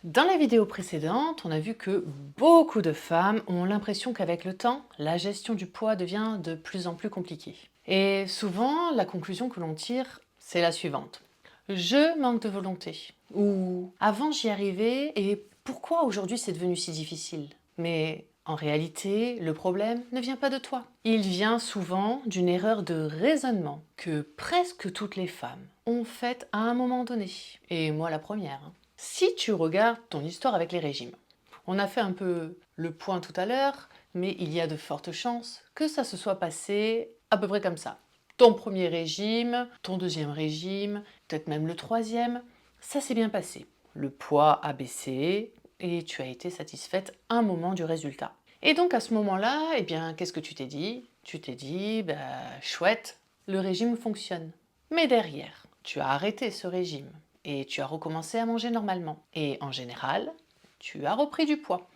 Dans la vidéo précédente, on a vu que beaucoup de femmes ont l'impression qu'avec le temps, la gestion du poids devient de plus en plus compliquée. Et souvent, la conclusion que l'on tire, c'est la suivante. Je manque de volonté. Ou avant j'y arrivais et pourquoi aujourd'hui c'est devenu si difficile? Mais en réalité, le problème ne vient pas de toi. Il vient souvent d'une erreur de raisonnement que presque toutes les femmes ont faite à un moment donné. Et moi la première. Si tu regardes ton histoire avec les régimes, on a fait un peu le point tout à l'heure, mais il y a de fortes chances que ça se soit passé à peu près comme ça. Ton premier régime, ton deuxième régime, peut-être même le troisième, ça s'est bien passé. Le poids a baissé et tu as été satisfaite à un moment du résultat. Et donc à ce moment-là, eh bien, qu'est-ce que tu t'es dit? Tu t'es dit, bah, chouette, le régime fonctionne. Mais derrière, tu as arrêté ce régime et tu as recommencé à manger normalement. Et en général, tu as repris du poids.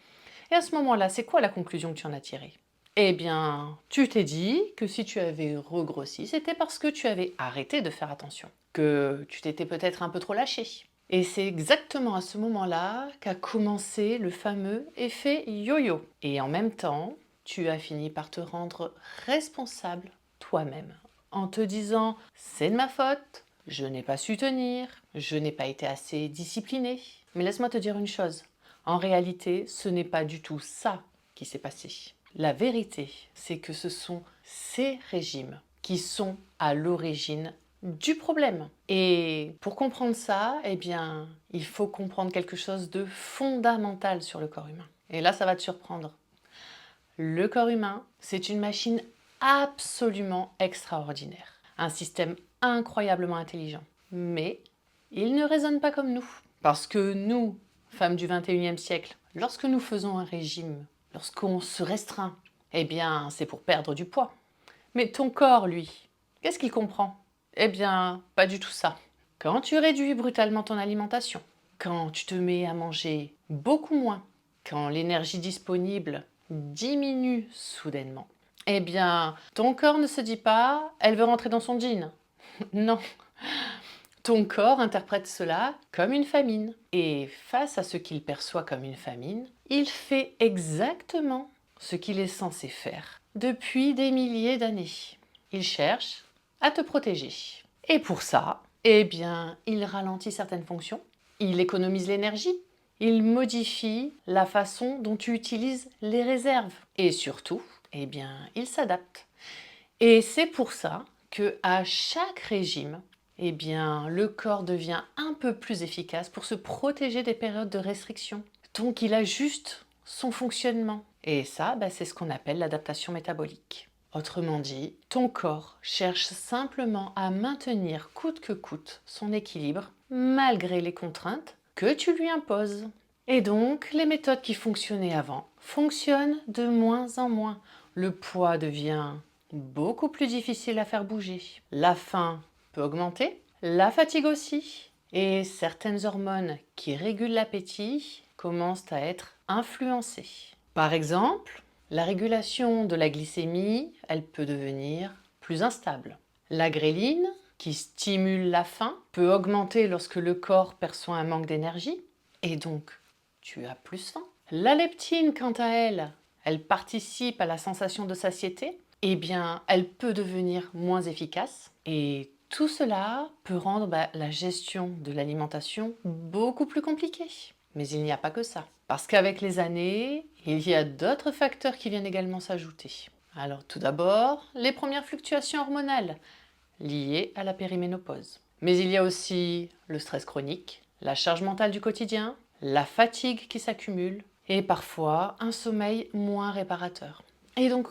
Et à ce moment-là, c'est quoi la conclusion que tu en as tirée? Eh bien, tu t'es dit que si tu avais regrossi, c'était parce que tu avais arrêté de faire attention, que tu t'étais peut-être un peu trop lâché. Et c'est exactement à ce moment-là qu'a commencé le fameux effet yo-yo. Et en même temps, tu as fini par te rendre responsable toi-même, en te disant c'est de ma faute, je n'ai pas su tenir, je n'ai pas été assez disciplinée. Mais laisse-moi te dire une chose, en réalité, ce n'est pas du tout ça qui s'est passé. La vérité, c'est que ce sont ces régimes qui sont à l'origine du problème. Et pour comprendre ça, eh bien, il faut comprendre quelque chose de fondamental sur le corps humain. Et là, ça va te surprendre. Le corps humain, c'est une machine absolument extraordinaire. Un système incroyablement intelligent. Mais il ne raisonne pas comme nous. Parce que nous, femmes du 21e siècle, lorsque nous faisons un régime, lorsqu'on se restreint, eh bien, c'est pour perdre du poids. Mais ton corps, lui, qu'est-ce qu'il comprend? Eh bien, pas du tout ça. Quand tu réduis brutalement ton alimentation, quand tu te mets à manger beaucoup moins, quand l'énergie disponible diminue soudainement, eh bien, ton corps ne se dit pas elle veut rentrer dans son jean. Non, ton corps interprète cela comme une famine. Et face à ce qu'il perçoit comme une famine, il fait exactement ce qu'il est censé faire depuis des milliers d'années. Il cherche à te protéger. Et pour ça, eh bien, il ralentit certaines fonctions, il économise l'énergie, il modifie la façon dont tu utilises les réserves. Et surtout, eh bien, il s'adapte. Et c'est pour ça que à chaque régime, eh bien, le corps devient un peu plus efficace pour se protéger des périodes de restriction. Donc il ajuste son fonctionnement. Et ça, c'est ce qu'on appelle l'adaptation métabolique. Autrement dit, ton corps cherche simplement à maintenir coûte que coûte son équilibre malgré les contraintes que tu lui imposes. Et donc, les méthodes qui fonctionnaient avant fonctionnent de moins en moins. Le poids devient beaucoup plus difficile à faire bouger. La faim peut augmenter, la fatigue aussi, et certaines hormones qui régulent l'appétit commencent à être influencées. Par exemple, la régulation de la glycémie, elle peut devenir plus instable. La gréline, qui stimule la faim, peut augmenter lorsque le corps perçoit un manque d'énergie, et donc tu as plus faim. La leptine, quant à elle, elle participe à la sensation de satiété, eh bien, elle peut devenir moins efficace. Et tout cela peut rendre la gestion de l'alimentation beaucoup plus compliquée. Mais il n'y a pas que ça. Parce qu'avec les années, il y a d'autres facteurs qui viennent également s'ajouter. Alors tout d'abord, les premières fluctuations hormonales liées à la périménopause. Mais il y a aussi le stress chronique, la charge mentale du quotidien, la fatigue qui s'accumule et parfois un sommeil moins réparateur. Et donc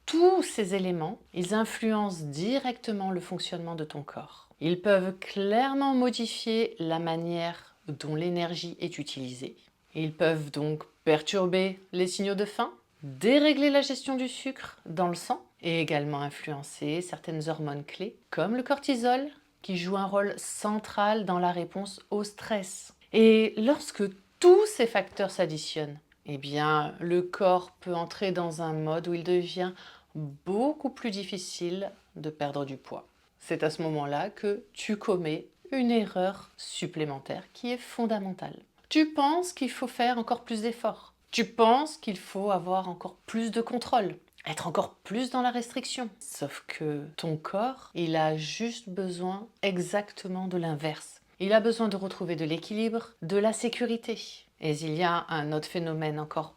tous ces éléments, ils influencent directement le fonctionnement de ton corps. Ils peuvent clairement modifier la manière dont l'énergie est utilisée. Ils peuvent donc perturber les signaux de faim, dérégler la gestion du sucre dans le sang et également influencer certaines hormones clés comme le cortisol qui joue un rôle central dans la réponse au stress. Et lorsque tous ces facteurs s'additionnent, eh bien, le corps peut entrer dans un mode où il devient beaucoup plus difficile de perdre du poids. C'est à ce moment-là que tu commets une erreur supplémentaire qui est fondamentale. Tu penses qu'il faut faire encore plus d'efforts. Tu penses qu'il faut avoir encore plus de contrôle, être encore plus dans la restriction. Sauf que ton corps, il a juste besoin exactement de l'inverse. Il a besoin de retrouver de l'équilibre, de la sécurité. Et il y a un autre phénomène encore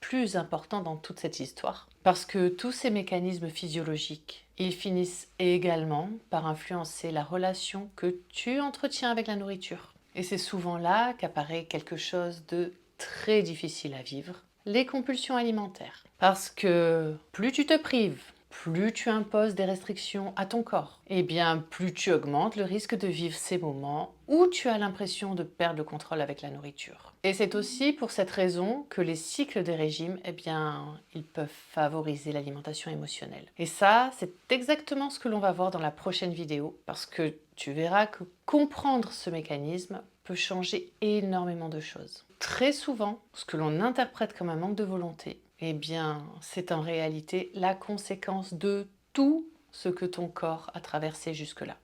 plus important dans toute cette histoire. Parce que tous ces mécanismes physiologiques, ils finissent également par influencer la relation que tu entretiens avec la nourriture. Et c'est souvent là qu'apparaît quelque chose de très difficile à vivre, les compulsions alimentaires. Parce que plus tu te prives, plus tu imposes des restrictions à ton corps, et bien plus tu augmentes le risque de vivre ces moments où tu as l'impression de perdre le contrôle avec la nourriture. Et c'est aussi pour cette raison que les cycles des régimes, ils peuvent favoriser l'alimentation émotionnelle. Et ça, c'est exactement ce que l'on va voir dans la prochaine vidéo, parce que tu verras que comprendre ce mécanisme peut changer énormément de choses. Très souvent, ce que l'on interprète comme un manque de volonté, c'est en réalité la conséquence de tout ce que ton corps a traversé jusque-là.